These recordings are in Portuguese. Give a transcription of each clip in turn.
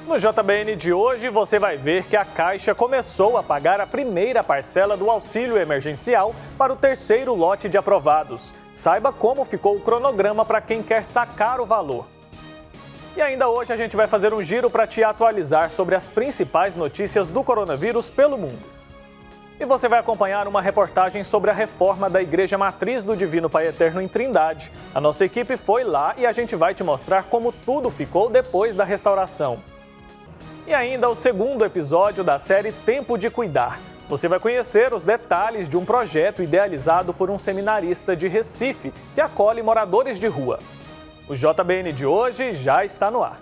No JBN de hoje, você vai ver que a Caixa começou a pagar a primeira parcela do auxílio emergencial para o terceiro lote de aprovados. Saiba como ficou o cronograma para quem quer sacar o valor. E ainda hoje a gente vai fazer um giro para te atualizar sobre as principais notícias do coronavírus pelo mundo. E você vai acompanhar uma reportagem sobre a reforma da Igreja Matriz do Divino Pai Eterno em Trindade. A nossa equipe foi lá e a gente vai te mostrar como tudo ficou depois da restauração. E ainda o segundo episódio da série Tempo de Cuidar. Você vai conhecer os detalhes de um projeto idealizado por um seminarista de Recife que acolhe moradores de rua. O JBN de hoje já está no ar.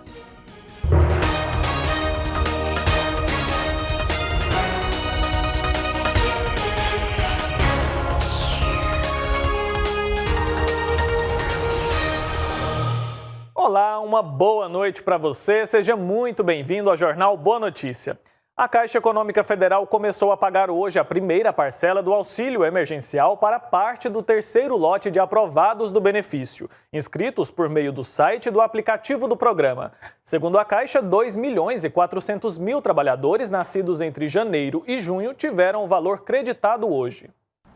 Olá, uma boa noite para você. Seja muito bem-vindo ao Jornal Boa Notícia. A Caixa Econômica Federal começou a pagar hoje a primeira parcela do auxílio emergencial para parte do terceiro lote de aprovados do benefício, inscritos por meio do site e do aplicativo do programa. Segundo a Caixa, 2.400.000 trabalhadores nascidos entre janeiro e junho tiveram o valor creditado hoje.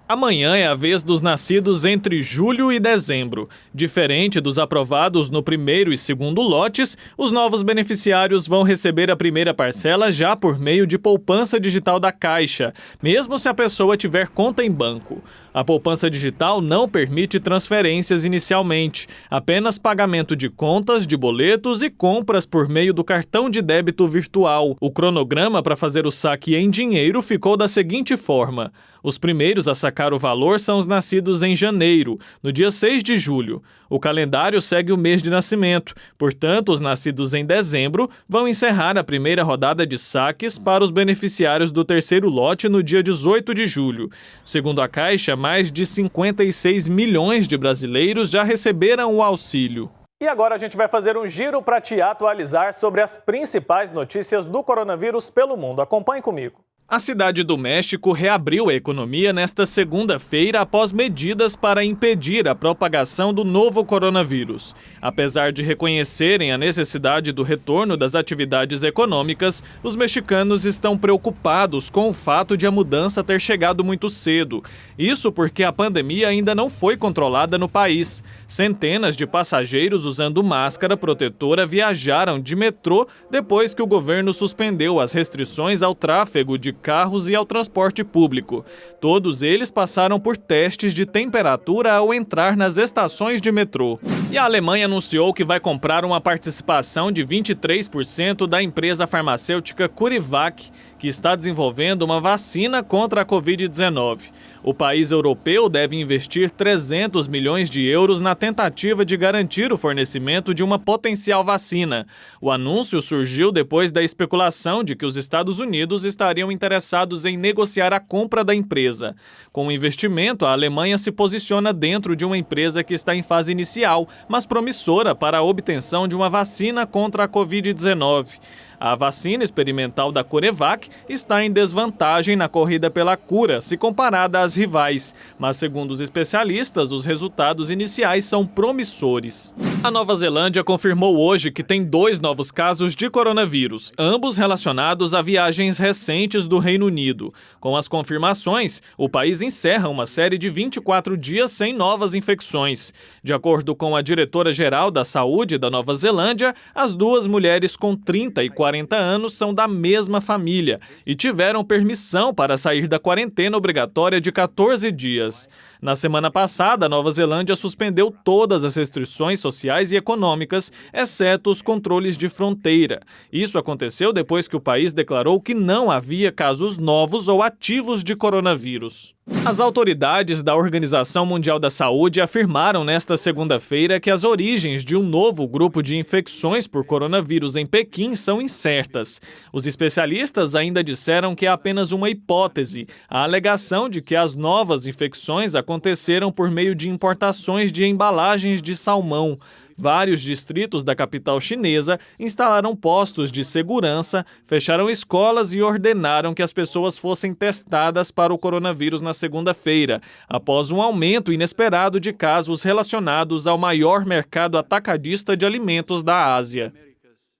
Amanhã é a vez dos nascidos entre julho e dezembro. Diferente dos aprovados no primeiro e segundo lotes, os novos beneficiários vão receber a primeira parcela já por meio de poupança digital da Caixa, mesmo se a pessoa tiver conta em banco. A poupança digital não permite transferências inicialmente, apenas pagamento de contas, de boletos e compras por meio do cartão de débito virtual. O cronograma para fazer o saque em dinheiro ficou da seguinte forma: os primeiros a sacar o valor são os nascidos em janeiro, no dia 6 de julho. O calendário segue o mês de nascimento, portanto, os nascidos em dezembro vão encerrar a primeira rodada de saques para os beneficiários do terceiro lote no dia 18 de julho. Segundo a Caixa, mais de 56 milhões de brasileiros já receberam o auxílio. E agora a gente vai fazer um giro para te atualizar sobre as principais notícias do coronavírus pelo mundo. Acompanhe comigo. A Cidade do México reabriu a economia nesta segunda-feira após medidas para impedir a propagação do novo coronavírus. Apesar de reconhecerem a necessidade do retorno das atividades econômicas, os mexicanos estão preocupados com o fato de a mudança ter chegado muito cedo. Isso porque a pandemia ainda não foi controlada no país. Centenas de passageiros usando máscara protetora viajaram de metrô depois que o governo suspendeu as restrições ao tráfego de carros e ao transporte público. Todos eles passaram por testes de temperatura ao entrar nas estações de metrô. E a Alemanha anunciou que vai comprar uma participação de 23% da empresa farmacêutica CureVac, que está desenvolvendo uma vacina contra a Covid-19. O país europeu deve investir 300 milhões de euros na tentativa de garantir o fornecimento de uma potencial vacina. O anúncio surgiu depois da especulação de que os Estados Unidos estariam interessados em negociar a compra da empresa. Com o investimento, a Alemanha se posiciona dentro de uma empresa que está em fase inicial, mas promissora para a obtenção de uma vacina contra a Covid-19. A vacina experimental da CureVac está em desvantagem na corrida pela cura, se comparada às rivais, mas segundo os especialistas, os resultados iniciais são promissores. A Nova Zelândia confirmou hoje que tem 2 novos casos de coronavírus, ambos relacionados a viagens recentes do Reino Unido. Com as confirmações, o país encerra uma série de 24 dias sem novas infecções. De acordo com a diretora-geral da Saúde da Nova Zelândia, as duas mulheres com 30 e 40 anos são da mesma família e tiveram permissão para sair da quarentena obrigatória de 14 dias. Na semana passada, a Nova Zelândia suspendeu todas as restrições sociais e econômicas, exceto os controles de fronteira. Isso aconteceu depois que o país declarou que não havia casos novos ou ativos de coronavírus. As autoridades da Organização Mundial da Saúde afirmaram nesta segunda-feira que as origens de um novo grupo de infecções por coronavírus em Pequim são incertas. Os especialistas ainda disseram que é apenas uma hipótese, a alegação de que as novas infecções aconteceram por meio de importações de embalagens de salmão. Vários distritos da capital chinesa instalaram postos de segurança, fecharam escolas e ordenaram que as pessoas fossem testadas para o coronavírus na segunda-feira, após um aumento inesperado de casos relacionados ao maior mercado atacadista de alimentos da Ásia.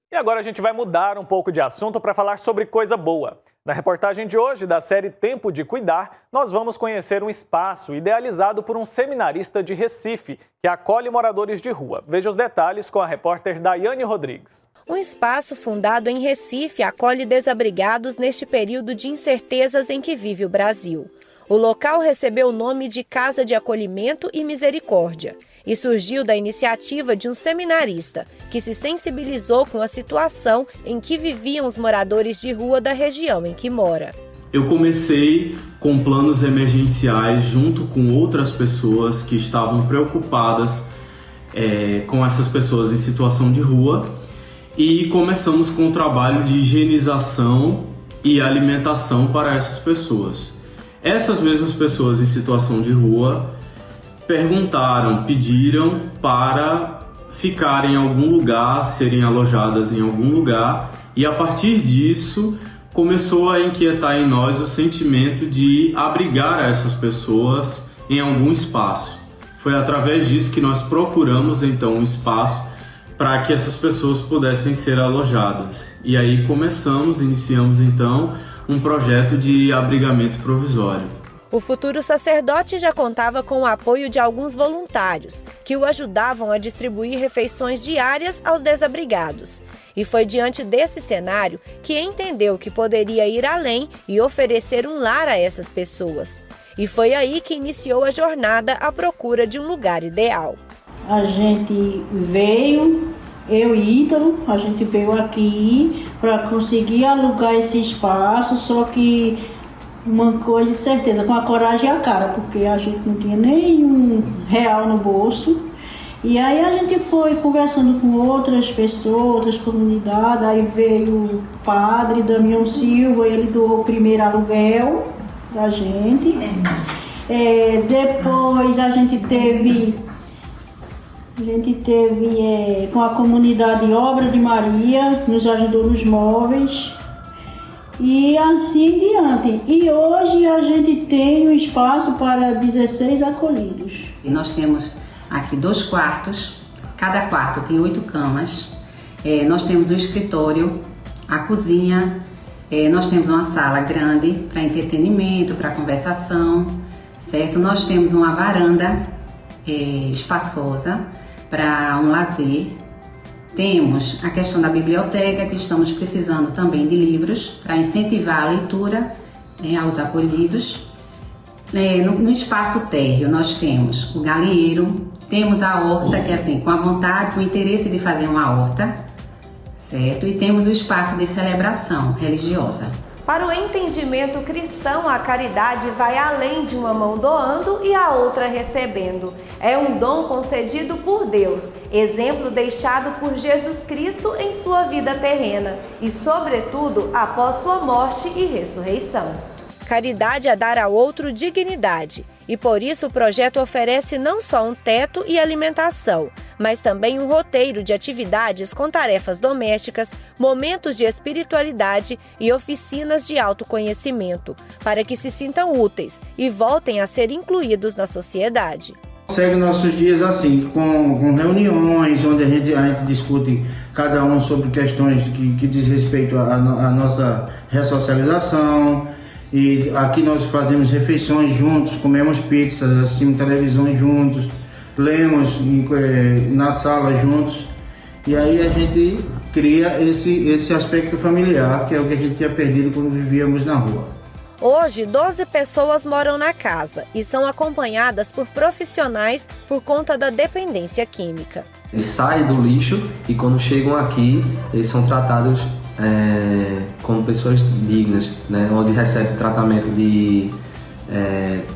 E agora a gente vai mudar um pouco de assunto para falar sobre coisa boa. Na reportagem de hoje da série Tempo de Cuidar, nós vamos conhecer um espaço idealizado por um seminarista de Recife, que acolhe moradores de rua. Veja os detalhes com a repórter Daiane Rodrigues. Um espaço fundado em Recife acolhe desabrigados neste período de incertezas em que vive o Brasil. O local recebeu o nome de Casa de Acolhimento e Misericórdia e surgiu da iniciativa de um seminarista que se sensibilizou com a situação em que viviam os moradores de rua da região em que mora. Eu comecei com planos emergenciais junto com outras pessoas que estavam preocupadas com essas pessoas em situação de rua e começamos com o trabalho de higienização e alimentação para essas pessoas. Essas mesmas pessoas em situação de rua pediram para ficarem em algum lugar, serem alojadas em algum lugar, e a partir disso começou a inquietar em nós o sentimento de abrigar essas pessoas em algum espaço. Foi através disso que nós procuramos então um espaço para que essas pessoas pudessem ser alojadas. E aí iniciamos então um projeto de abrigamento provisório. O futuro sacerdote já contava com o apoio de alguns voluntários, que o ajudavam a distribuir refeições diárias aos desabrigados. E foi diante desse cenário que entendeu que poderia ir além e oferecer um lar a essas pessoas. E foi aí que iniciou a jornada à procura de um lugar ideal. A gente veio, eu e Ítalo, a gente veio aqui para conseguir alugar esse espaço, só que uma coisa de certeza, com a coragem e a cara, porque a gente não tinha nenhum real no bolso. E aí a gente foi conversando com outras pessoas, outras comunidades, aí veio o padre Damião Silva, ele doou o primeiro aluguel pra gente. Depois a gente teve com a comunidade Obra de Maria, nos ajudou nos móveis. E assim em diante. E hoje a gente tem um espaço para 16 acolhidos. E nós temos aqui 2 quartos, cada quarto tem 8 camas. Nós temos um escritório, a cozinha, nós temos uma sala grande para entretenimento, para conversação, certo? Nós temos uma varanda espaçosa para um lazer. Temos a questão da biblioteca, que estamos precisando também de livros para incentivar a leitura aos acolhidos. No espaço térreo nós temos o galinheiro, temos a horta, que é assim, com a vontade, com o interesse de fazer uma horta, certo? E temos o espaço de celebração religiosa. Para o entendimento cristão, a caridade vai além de uma mão doando e a outra recebendo. É um dom concedido por Deus, exemplo deixado por Jesus Cristo em sua vida terrena e, sobretudo, após sua morte e ressurreição. Caridade é dar ao outro dignidade. E por isso o projeto oferece não só um teto e alimentação, mas também um roteiro de atividades com tarefas domésticas, momentos de espiritualidade e oficinas de autoconhecimento, para que se sintam úteis e voltem a ser incluídos na sociedade. Segue nossos dias assim, com reuniões onde a gente discute cada um sobre questões que diz respeito à nossa ressocialização. E aqui nós fazemos refeições juntos, comemos pizzas, assistimos televisão juntos, lemos na sala juntos. E aí a gente cria esse aspecto familiar, que é o que a gente tinha perdido quando vivíamos na rua. Hoje, 12 pessoas moram na casa e são acompanhadas por profissionais por conta da dependência química. Eles saem do lixo e quando chegam aqui, eles são tratados como pessoas dignas, né? Onde recebem tratamento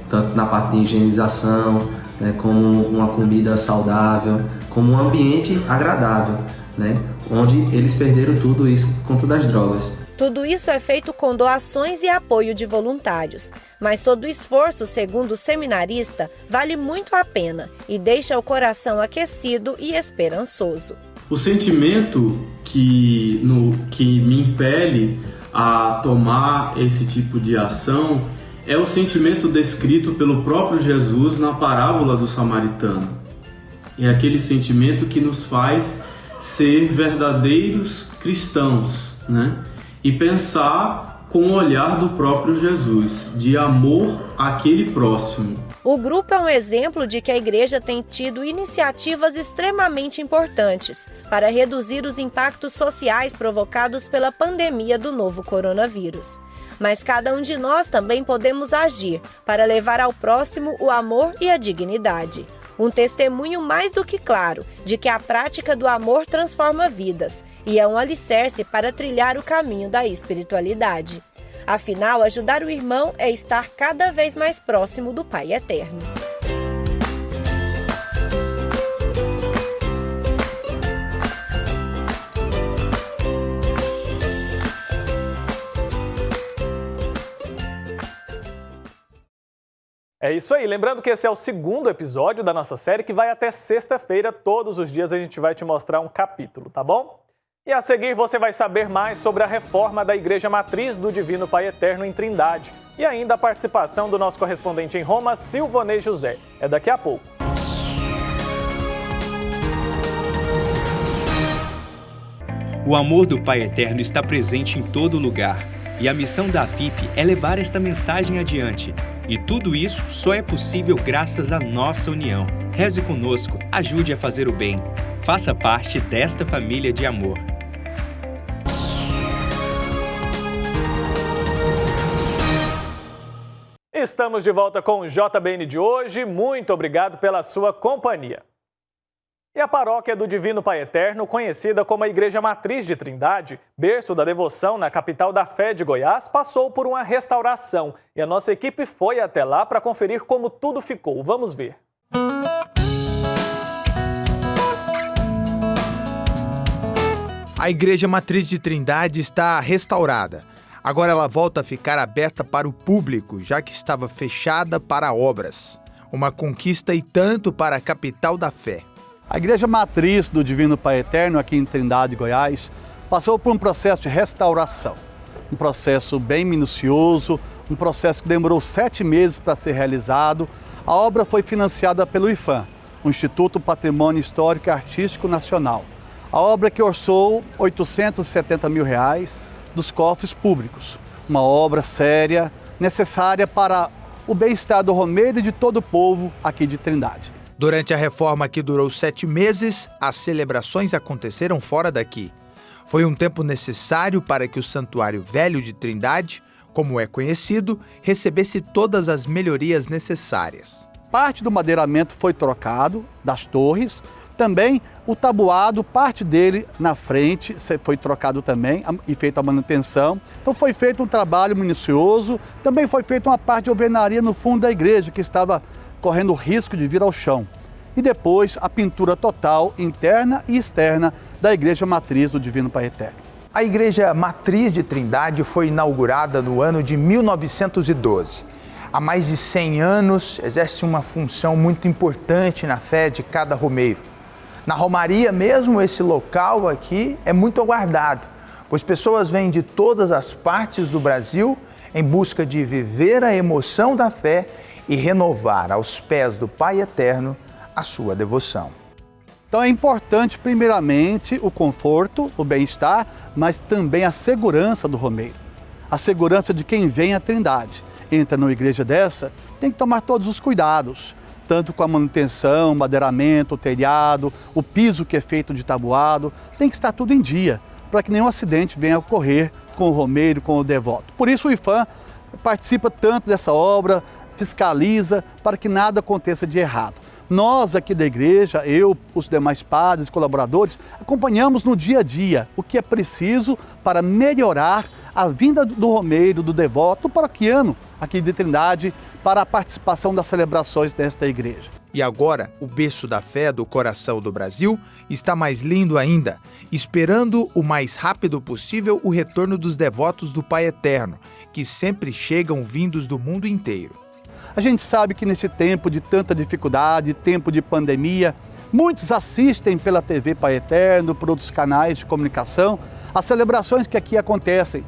tanto na parte de higienização, né? Como uma comida saudável, como um ambiente agradável, né? Onde eles perderam tudo isso por conta das drogas. Tudo isso é feito com doações e apoio de voluntários. Mas todo esforço, segundo o seminarista, vale muito a pena e deixa o coração aquecido e esperançoso. O sentimento que me impele a tomar esse tipo de ação é o sentimento descrito pelo próprio Jesus na parábola do samaritano. É aquele sentimento que nos faz ser verdadeiros cristãos, né? E pensar com o olhar do próprio Jesus, de amor àquele próximo. O grupo é um exemplo de que a igreja tem tido iniciativas extremamente importantes para reduzir os impactos sociais provocados pela pandemia do novo coronavírus. Mas cada um de nós também podemos agir para levar ao próximo o amor e a dignidade. Um testemunho mais do que claro de que a prática do amor transforma vidas e é um alicerce para trilhar o caminho da espiritualidade. Afinal, ajudar o irmão é estar cada vez mais próximo do Pai Eterno. É isso aí, lembrando que esse é o segundo episódio da nossa série que vai até sexta-feira. Todos os dias a gente vai te mostrar um capítulo, tá bom? E a seguir você vai saber mais sobre a reforma da Igreja Matriz do Divino Pai Eterno em Trindade e ainda a participação do nosso correspondente em Roma, Silvonei José. É daqui a pouco. O amor do Pai Eterno está presente em todo lugar. E a missão da FIP é levar esta mensagem adiante. E tudo isso só é possível graças à nossa união. Reze conosco, ajude a fazer o bem. Faça parte desta família de amor. Estamos de volta com o JBN de hoje. Muito obrigado pela sua companhia. E a paróquia do Divino Pai Eterno, conhecida como a Igreja Matriz de Trindade, berço da devoção na capital da fé de Goiás, passou por uma restauração. E a nossa equipe foi até lá para conferir como tudo ficou. Vamos ver. A Igreja Matriz de Trindade está restaurada. Agora ela volta a ficar aberta para o público, já que estava fechada para obras. Uma conquista e tanto para a capital da fé. A Igreja Matriz do Divino Pai Eterno, aqui em Trindade, Goiás, passou por um processo de restauração. Um processo bem minucioso, um processo que demorou 7 meses para ser realizado. A obra foi financiada pelo IPHAN, o Instituto Patrimônio Histórico e Artístico Nacional. A obra que orçou R$ 870 mil dos cofres públicos. Uma obra séria, necessária para o bem-estar do romeiro e de todo o povo aqui de Trindade. Durante a reforma que durou 7 meses, as celebrações aconteceram fora daqui. Foi um tempo necessário para que o Santuário Velho de Trindade, como é conhecido, recebesse todas as melhorias necessárias. Parte do madeiramento foi trocado das torres, também o tabuado, parte dele na frente foi trocado também e feita a manutenção. Então foi feito um trabalho minucioso, também foi feita uma parte de alvenaria no fundo da igreja que estava correndo o risco de vir ao chão. E depois a pintura total, interna e externa, da Igreja Matriz do Divino Pai Eterno. A Igreja Matriz de Trindade foi inaugurada no ano de 1912. Há mais de 100 anos, exerce uma função muito importante na fé de cada romeiro. Na Romaria mesmo, esse local aqui é muito aguardado, pois pessoas vêm de todas as partes do Brasil em busca de viver a emoção da fé e renovar aos pés do Pai Eterno a sua devoção. Então é importante, primeiramente, o conforto, o bem-estar, mas também a segurança do romeiro. A segurança de quem vem à Trindade. Entra numa igreja dessa, tem que tomar todos os cuidados, tanto com a manutenção, o madeiramento, o telhado, o piso que é feito de tabuado, tem que estar tudo em dia, para que nenhum acidente venha a ocorrer com o romeiro, com o devoto. Por isso o IPHAN participa tanto dessa obra, fiscaliza para que nada aconteça de errado. Nós aqui da igreja, eu, os demais padres, colaboradores, acompanhamos no dia a dia o que é preciso para melhorar a vinda do romeiro, do devoto, do paroquiano aqui de Trindade para a participação das celebrações desta igreja. E agora, o berço da fé do coração do Brasil está mais lindo ainda, esperando o mais rápido possível o retorno dos devotos do Pai Eterno, que sempre chegam vindos do mundo inteiro. A gente sabe que nesse tempo de tanta dificuldade, tempo de pandemia, muitos assistem pela TV Pai Eterno, por outros canais de comunicação, as celebrações que aqui acontecem.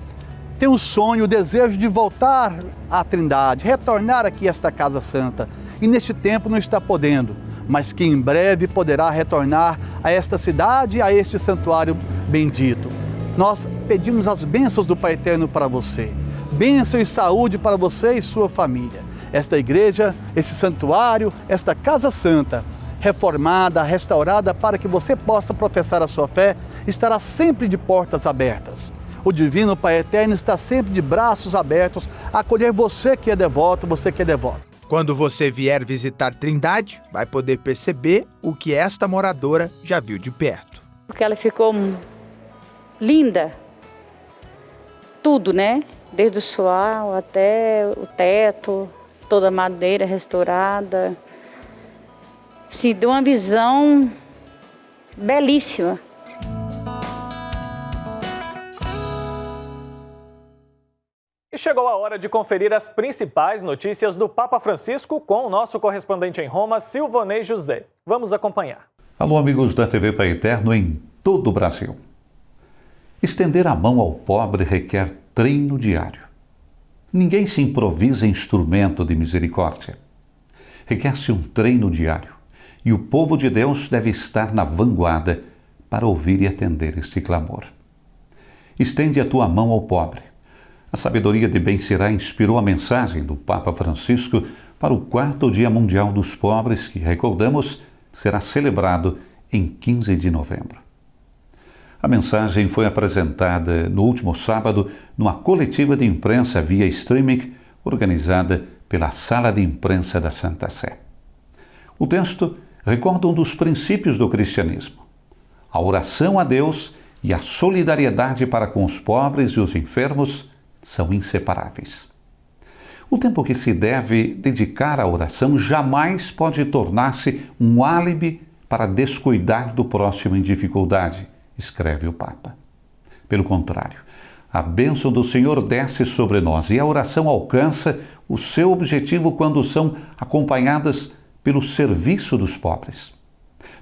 Tem o sonho, o desejo de voltar à Trindade, retornar aqui a esta Casa Santa. E neste tempo não está podendo, mas que em breve poderá retornar a esta cidade, a este santuário bendito. nós pedimos as bênçãos do Pai Eterno para você. Bênção e saúde para você e sua família. Esta igreja, esse santuário, esta Casa Santa, reformada, restaurada para que você possa professar a sua fé, estará sempre de portas abertas. O Divino Pai Eterno está sempre de braços abertos a acolher você que é devoto, você que é devoto. Quando você vier visitar Trindade, vai poder perceber o que esta moradora já viu de perto. Porque ela ficou linda, tudo, né? Desde o soal até o teto, toda a madeira restaurada. Se deu uma visão belíssima. E chegou a hora de conferir as principais notícias do Papa Francisco com o nosso correspondente em Roma, Silvonei José. Vamos acompanhar. Alô, amigos da TV Pai Eterno em todo o Brasil. Estender a mão ao pobre requer treino diário. Ninguém se improvisa instrumento de misericórdia. Requer-se um treino diário e o povo de Deus deve estar na vanguarda para ouvir e atender este clamor. Estende a tua mão ao pobre. A sabedoria de Ben Sirá inspirou a mensagem do Papa Francisco para o 4º Dia Mundial dos Pobres, que, recordamos, será celebrado em 15 de novembro. A mensagem foi apresentada no último sábado numa coletiva de imprensa via streaming organizada pela Sala de Imprensa da Santa Sé. O texto recorda um dos princípios do cristianismo: a oração a Deus e a solidariedade para com os pobres e os enfermos são inseparáveis. O tempo que se deve dedicar à oração jamais pode tornar-se um álibi para descuidar do próximo em dificuldade, escreve o Papa. Pelo contrário, a bênção do Senhor desce sobre nós e a oração alcança o seu objetivo quando são acompanhadas pelo serviço dos pobres.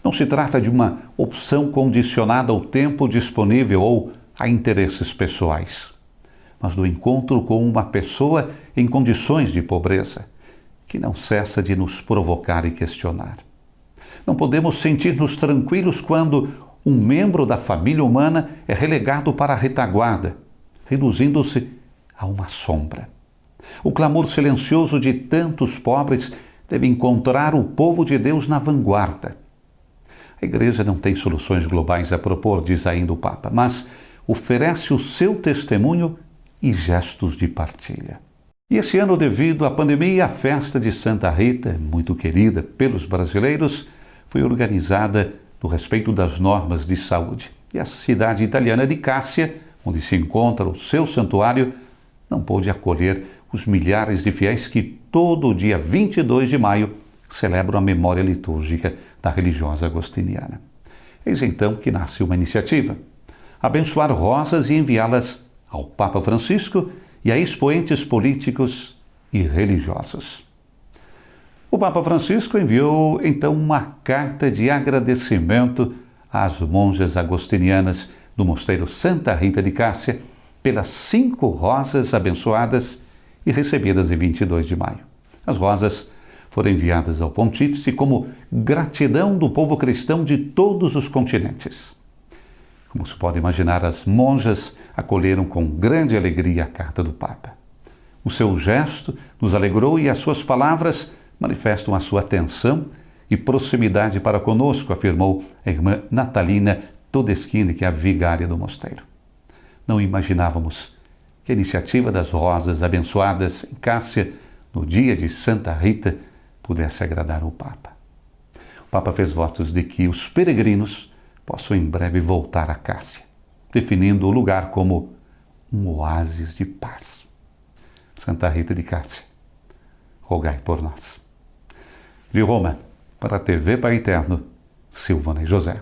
Não se trata de uma opção condicionada ao tempo disponível ou a interesses pessoais, mas do encontro com uma pessoa em condições de pobreza, que não cessa de nos provocar e questionar. Não podemos sentir-nos tranquilos quando um membro da família humana é relegado para a retaguarda, reduzindo-se a uma sombra. O clamor silencioso de tantos pobres deve encontrar o povo de Deus na vanguarda. A Igreja não tem soluções globais a propor, diz ainda o Papa, mas oferece o seu testemunho e gestos de partilha. E esse ano, devido à pandemia, a festa de Santa Rita, muito querida pelos brasileiros, foi organizada no respeito das normas de saúde. E a cidade italiana de Cássia, onde se encontra o seu santuário, não pôde acolher os milhares de fiéis que todo dia 22 de maio celebram a memória litúrgica da religiosa agostiniana. Eis então que nasce uma iniciativa: abençoar rosas e enviá-las ao Papa Francisco e a expoentes políticos e religiosos. O Papa Francisco enviou então uma carta de agradecimento às monjas agostinianas do Mosteiro Santa Rita de Cássia pelas 5 rosas abençoadas e recebidas em 22 de maio. As rosas foram enviadas ao Pontífice como gratidão do povo cristão de todos os continentes. Como se pode imaginar, as monjas acolheram com grande alegria a carta do Papa. O seu gesto nos alegrou e as suas palavras manifestam a sua atenção e proximidade para conosco, afirmou a irmã Natalina Todeschini, que é a vigária do mosteiro. Não imaginávamos que a iniciativa das rosas abençoadas em Cássia, no dia de Santa Rita, pudesse agradar o Papa. O Papa fez votos de que os peregrinos possam em breve voltar a Cássia, definindo o lugar como um oásis de paz. Santa Rita de Cássia, rogai por nós. De Roma, para a TV Pai Eterno, Silvonei José.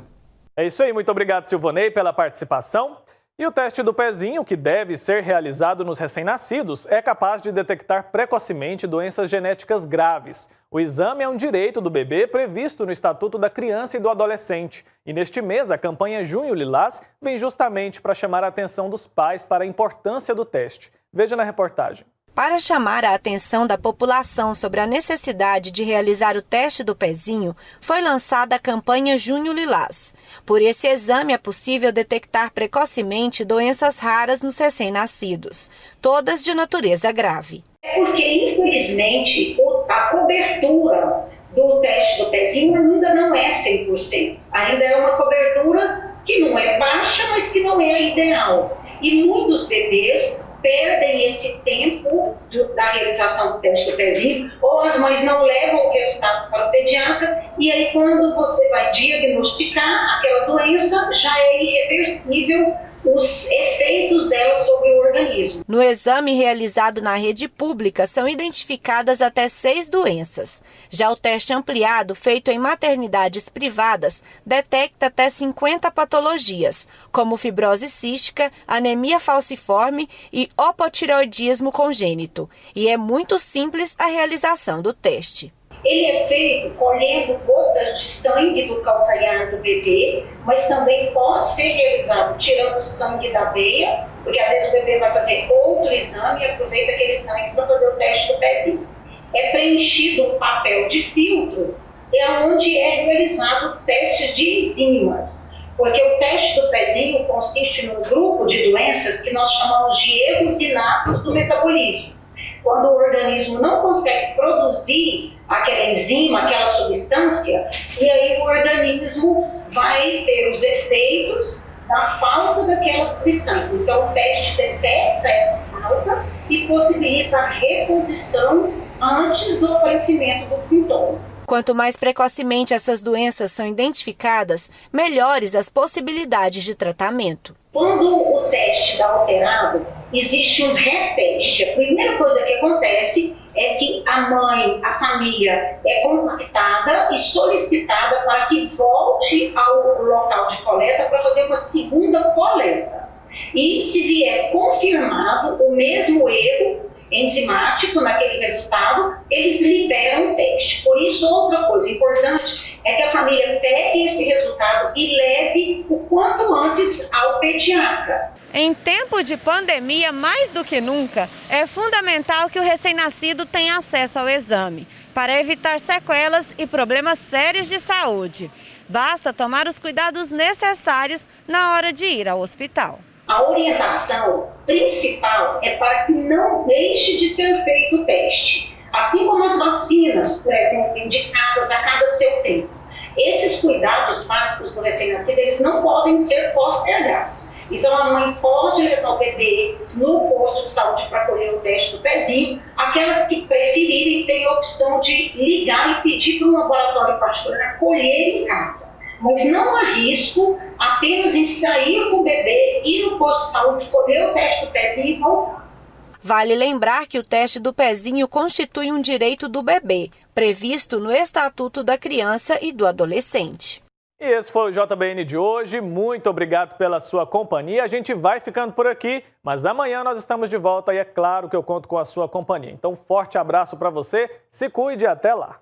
É isso aí, muito obrigado, Silvonei, pela participação. E o teste do pezinho, que deve ser realizado nos recém-nascidos, é capaz de detectar precocemente doenças genéticas graves. O exame é um direito do bebê previsto no Estatuto da Criança e do Adolescente. E neste mês, a campanha Junho Lilás vem justamente para chamar a atenção dos pais para a importância do teste. Veja na reportagem. Para chamar a atenção da população sobre a necessidade de realizar o teste do pezinho, foi lançada a campanha Junho Lilás. Por esse exame é possível detectar precocemente doenças raras nos recém-nascidos, todas de natureza grave. Porque, infelizmente, a cobertura do teste do pezinho ainda não é 100%. Ainda é uma cobertura que não é baixa, mas que não é a ideal. E muitos bebês perdem esse tempo da realização do teste do pezinho, ou as mães não levam o resultado para o pediatra, e aí quando você vai diagnosticar aquela doença, já é irreversível os efeitos dela sobre o organismo. No exame realizado na rede pública, são identificadas até 6 doenças. Já o teste ampliado, feito em maternidades privadas, detecta até 50 patologias, como fibrose cística, anemia falciforme e hipotireoidismo congênito. E é muito simples a realização do teste. Ele é feito colhendo gotas de sangue do calcanhar do bebê, mas também pode ser realizado tirando o sangue da veia, porque às vezes o bebê vai fazer outro exame e aproveita aquele sangue para fazer o teste do pezinho. É preenchido um papel de filtro, onde é realizado testes de enzimas, porque o teste do pezinho consiste num grupo de doenças que nós chamamos de erros inatos do metabolismo. Quando o organismo não consegue produzir aquela enzima, aquela substância, e aí o organismo vai ter os efeitos da falta daquela substância. Então o teste detecta essa falta e possibilita a reposição antes do aparecimento dos sintomas. Quanto mais precocemente essas doenças são identificadas, melhores as possibilidades de tratamento. Quando o teste dá alterado, existe um reteste. A primeira coisa que acontece é que a mãe, a família é contactada e solicitada para que volte ao local de coleta para fazer uma segunda coleta. E se vier confirmado o mesmo erro enzimático naquele resultado, eles liberam o teste. Por isso, outra coisa importante é que a família pegue esse resultado e leve o quanto antes ao pediatra. Em tempo de pandemia, mais do que nunca, é fundamental que o recém-nascido tenha acesso ao exame, para evitar sequelas e problemas sérios de saúde. Basta tomar os cuidados necessários na hora de ir ao hospital. A orientação principal é para que não deixe de ser feito o teste. Assim como as vacinas, por exemplo, indicadas a cada seu tempo. Esses cuidados básicos do recém-nascido, eles não podem ser postergados. Então, a mãe pode levar o bebê no posto de saúde para colher o teste do pezinho. Aquelas que preferirem têm a opção de ligar e pedir para um laboratório particular colher em casa. Mas não há risco apenas em sair com o bebê, ir no posto de saúde, colher o teste do pezinho e voltar. Vale lembrar que o teste do pezinho constitui um direito do bebê, previsto no Estatuto da Criança e do Adolescente. E esse foi o JBN de hoje. Muito obrigado pela sua companhia. A gente vai ficando por aqui, mas amanhã nós estamos de volta e é claro que eu conto com a sua companhia. Então, forte abraço para você, se cuide e até lá.